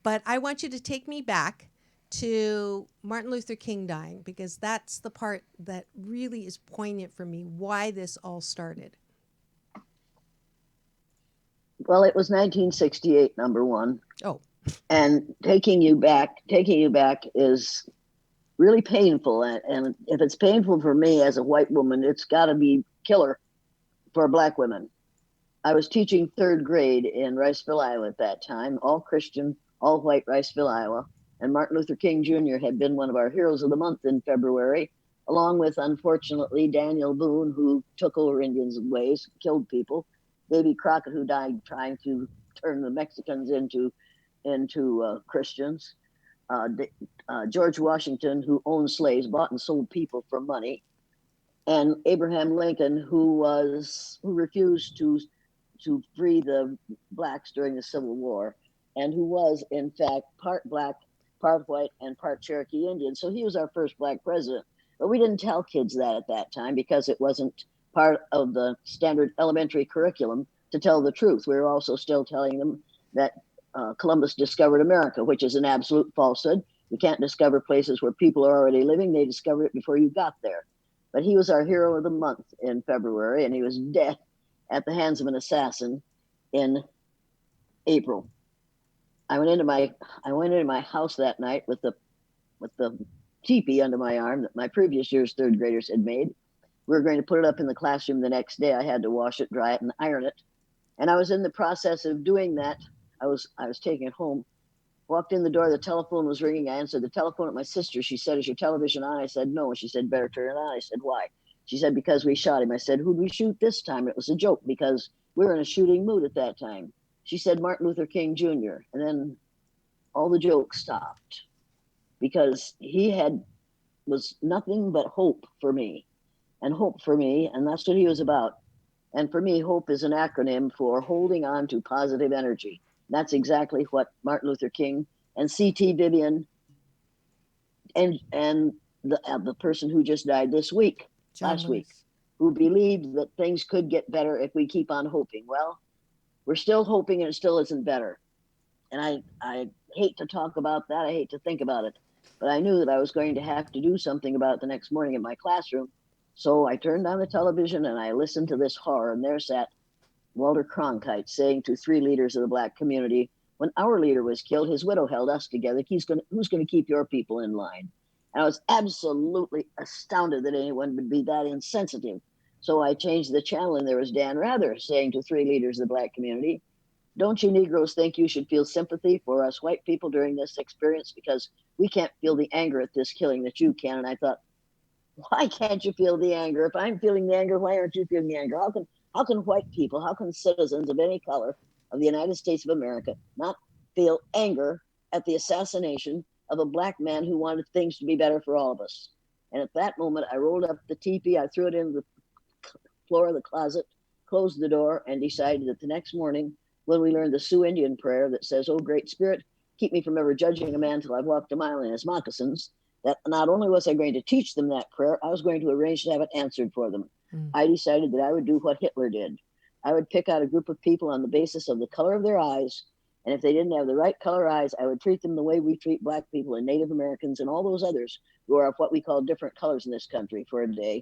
But I want you to take me back to Martin Luther King dying, because that's the part that really is poignant for me, why this all started. Well, it was 1968, number one. Oh, And taking you back is really painful. And if it's painful for me as a white woman, it's got to be killer for black women. I was teaching third grade in Riceville, Iowa at that time, all Christian, all white Riceville, Iowa. And Martin Luther King Jr. had been one of our heroes of the month in February, along with, unfortunately, Daniel Boone, who took over Indians' ways, killed people, Davy Crockett, who died trying to turn the Mexicans into Christians, George Washington, who owned slaves, bought and sold people for money, and Abraham Lincoln, who refused to free the blacks during the Civil War, and who was in fact part black, part white, and part Cherokee Indian. So he was our first black president. But we didn't tell kids that at that time because it wasn't part of the standard elementary curriculum to tell the truth. We were also still telling them that Columbus discovered America, which is an absolute falsehood. You can't discover places where people are already living. They discovered it before you got there. But he was our hero of the month in February, and he was dead at the hands of an assassin in April. I went into my house that night with the teepee under my arm that my previous year's third graders had made. We were going to put it up in the classroom the next day. I had to wash it, dry it, and iron it. And I was in the process of doing that. I was taking it home. Walked in the door, the telephone was ringing. I answered the telephone at my sister. She said, "Is your television on?" I said, "No." And she said, "Better turn it on." I said, "Why?" She said, "Because we shot him." I said, "Who'd we shoot this time?" It was a joke because we were in a shooting mood at that time. She said, "Martin Luther King Jr." And then all the jokes stopped because he had was nothing but hope for me and hope for me. And that's what he was about. And for me, hope is an acronym for holding on to positive energy. That's exactly what Martin Luther King and C.T. Vivian and the person who just died this week, John last week, Lewis. who believed that things could get better if we keep on hoping. Well, we're still hoping and it still isn't better. And I hate to talk about that. I hate to think about it. But I knew that I was going to have to do something about it the next morning in my classroom. So I turned on the television and I listened to this horror. And there sat Walter Cronkite saying to three leaders of the black community, when our leader was killed, his widow held us together. Who's going to keep your people in line? And I was absolutely astounded that anyone would be that insensitive. So I changed the channel, and there was Dan Rather saying to three leaders of the black community, don't you Negroes think you should feel sympathy for us white people during this experience? Because we can't feel the anger at this killing that you can. And I thought, why can't you feel the anger? If I'm feeling the anger, why aren't you feeling the anger? How can white people, how can citizens of any color of the United States of America not feel anger at the assassination of a black man who wanted things to be better for all of us? And at that moment, I rolled up the teepee, I threw it in the floor of the closet, closed the door, and decided that the next morning, when we learned the Sioux Indian prayer that says, "Oh, great spirit, keep me from ever judging a man till I've walked a mile in his moccasins," that not only was I going to teach them that prayer, I was going to arrange to have it answered for them. Mm. I decided that I would do what Hitler did. I would pick out a group of people on the basis of the color of their eyes. And if they didn't have the right color eyes, I would treat them the way we treat black people and Native Americans and all those others who are of what we call different colors in this country for a day.